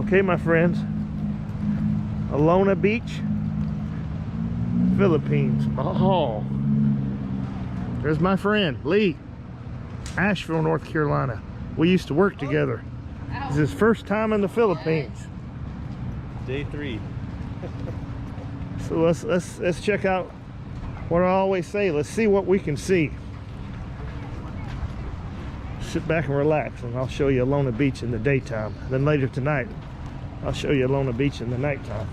Okay, my friends, Alona Beach, Philippines, Bohol. There's my friend, Lee, Asheville, North Carolina. We used to work together. This is his first time in the Philippines. Day 3. So let's check out what I always say. Let's see what we can see. Sit back and relax, and I'll show you Alona Beach in the daytime. Then later tonight, I'll show you Alona Beach in the nighttime.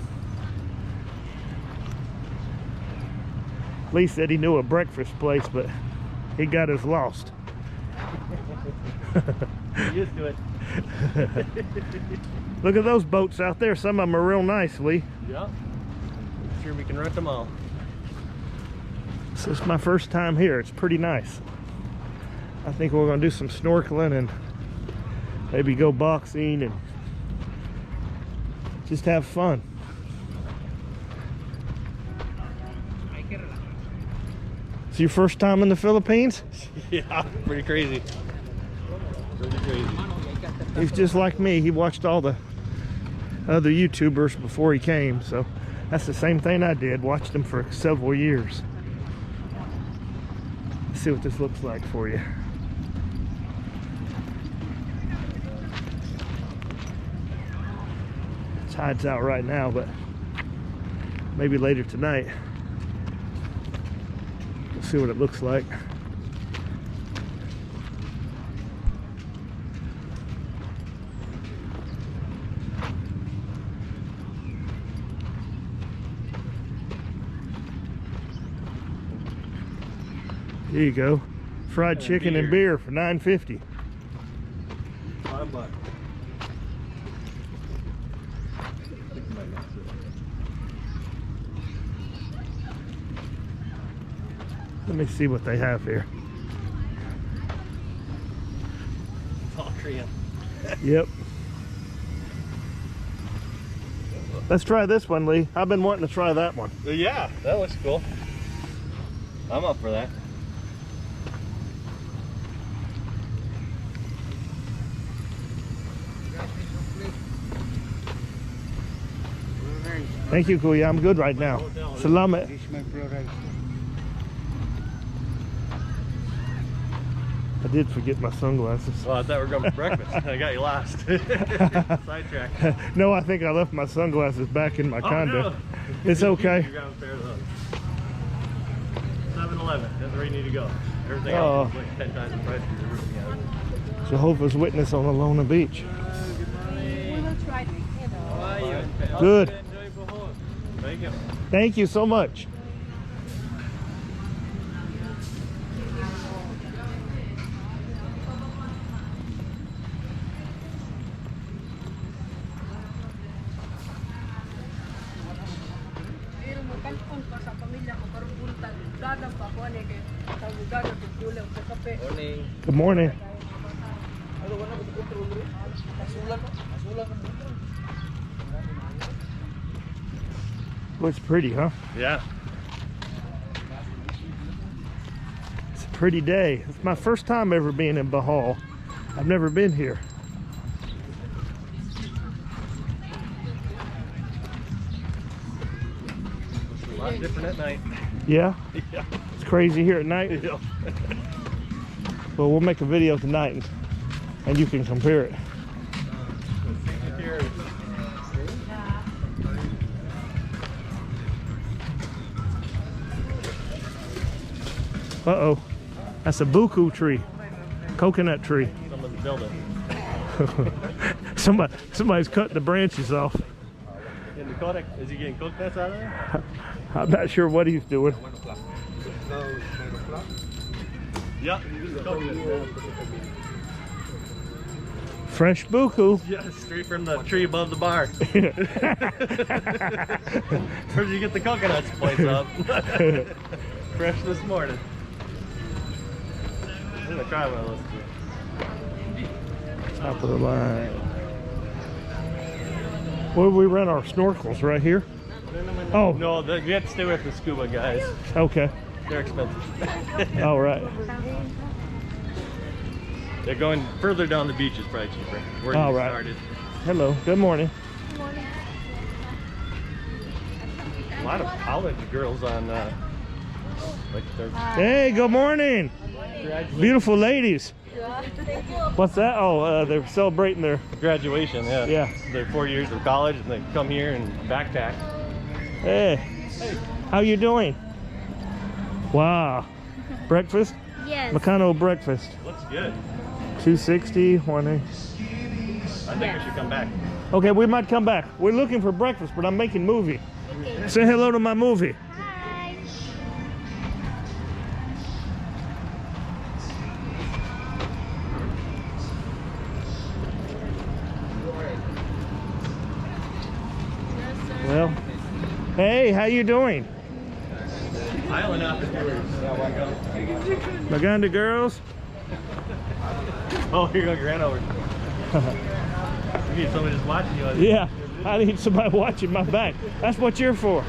Lee said he knew a breakfast place, but he got us lost. Used to it. Look at those boats out there. Some of them are real nice, Lee. Yeah. Sure we can rent them all. So it's my first time here. It's pretty nice. I think we're going to do some snorkeling and maybe go boxing and just have fun. It's your first time in the Philippines? Yeah, pretty crazy. Pretty crazy. He's just like me. He watched all the other YouTubers before he came, so that's the same thing I did. Watched them for several years. Let's see what this looks like for you. Tide's out right now, but maybe later tonight we'll see what it looks like. Here you go, fried chicken and beer for $9.50. $5. Let me see what they have here. It's all Korean. Yep. Let's try this one, Lee. I've been wanting to try that one. Yeah, that looks cool. I'm up for that. Thank you, Kuya. I'm good right now. Salamat. I did forget my sunglasses. Well, I thought we were going for breakfast. I got you lost. Sidetrack. No, I think I left my sunglasses back in my condo. No. It's okay. You got a pair of those. 7-Eleven. That's where you need to go. Everything Oh. else is like 10 times the price. Jehovah's Witness on Alona Beach. We will try to, How are you? Good. Enjoy Bohol. Thank you. Thank you so much. Morning. Good morning. Well, it's pretty, huh? Yeah. It's a pretty day. It's my first time ever being in Bohol. I've never been here. It's a lot different at night. Yeah? Yeah. It's crazy here at night. Yeah. Well, we'll make a video tonight and you can compare it. Uh-oh. That's a buku tree. Coconut tree. Someone's building. Somebody's cutting the branches off. In the Kodak, is he getting coconuts out of there? I'm not sure what he's doing. Yeah, he's getting coconuts. Fresh buku. Yeah, straight from the tree above the bar. Where'd you get the coconuts place up? Fresh this morning. I'm gonna try one of those. Top of the line. Where do we rent our snorkels? Right here? Oh. No, you have to stay with the scuba guys. Okay. They're expensive. All right. They're going further down the beach is probably cheaper. Where All you right. started. Hello. Good morning. A lot of college girls on, like their Hey, good morning. Beautiful ladies. What's that? Oh, they're celebrating their... graduation. Yeah. Yeah. Their 4 years of college, and they come here and backpack. Hey, how you doing? Wow. Breakfast? Yes. Macano breakfast. Looks good. 260, 180. I think we should come back. Okay, we might come back. We're looking for breakfast, but I'm making movie. Okay. Say hello to my movie. Hi. Well, hey, how you doing? Island entrepreneurs. Maganda girls? Oh, here you go, your hand over. You need somebody just watching you. Yeah, I need somebody watching my back. That's what you're for.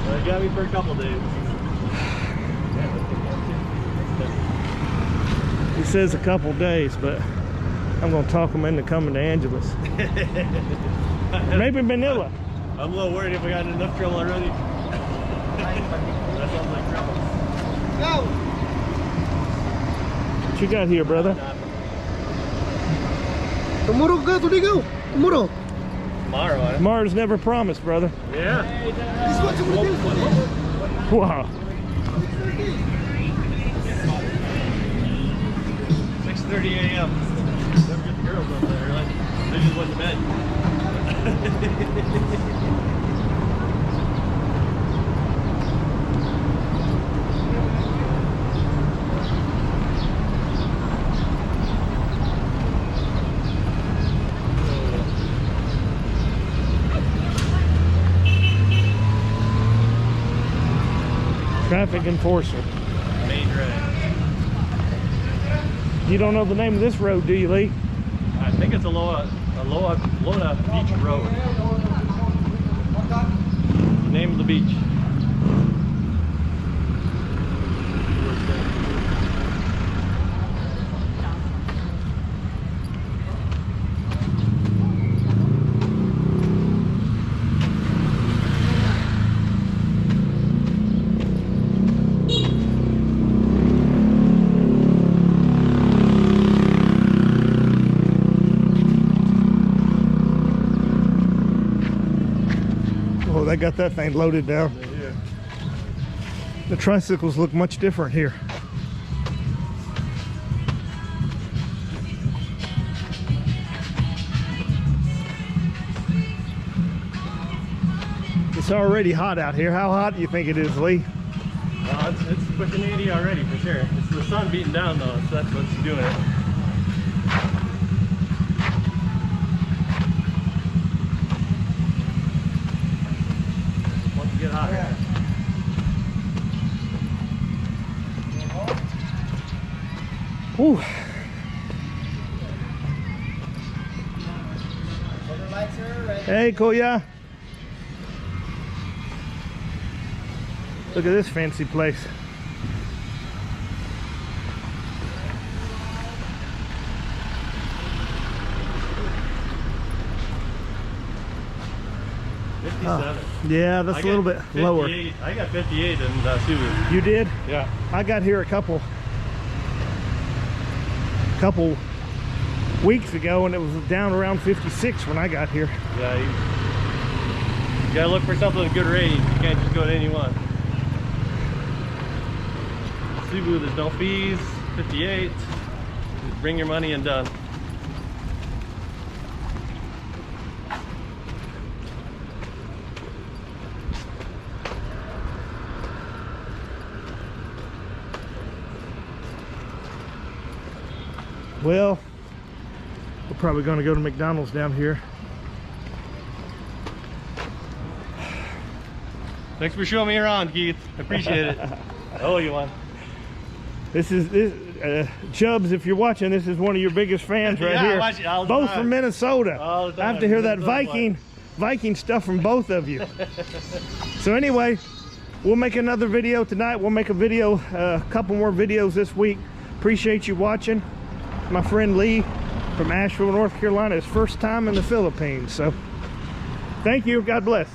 Well, you got me for a couple days. He says a couple days, but I'm gonna talk him into coming to Angeles. Maybe Manila. I'm a little worried if we got in enough trouble already. That sounds like trouble. What you got here, brother? Tomorrow go, today go. Tomorrow. Tomorrow, eh? Mars never promised, brother. Yeah. This what tomorrow do. Wow. 6:30 a.m. Never get the girls up there. Like, they just went to bed. Traffic enforcer. Main drag. You don't know the name of this road, do you, Lee? I think it's Alona Beach Road. Name of the beach. Oh, they got that thing loaded down. The tricycles look much different here. It's already hot out here. How hot do you think it is, Lee? It's pushing 80 already for sure. It's the sun beating down though, so that's what's doing it. Once you get hot. Whew. Hey, Koya. Look at this fancy place. Yeah, that's a little bit lower. I got 58 in Subaru. You did? Yeah. I got here a couple weeks ago and it was down around 56 when I got here. Yeah, you gotta look for something with good rating. You can't just go to any one. Subaru, there's no fees. 58. Just bring your money and done. Well, we're probably going to go to McDonald's down here. Thanks for showing me around, Keith. I appreciate it. Oh, you won. This Chubbs, if you're watching, this is one of your biggest fans right Yeah, I here. watch it all the Both time. from Minnesota. All the I have time. to hear that Minnesota Viking stuff from both of you. So anyway, we'll make another video tonight. We'll make a video, a couple more videos this week. Appreciate you watching. My friend Lee, from Asheville, North Carolina. His first time in the Philippines. So thank you. God bless.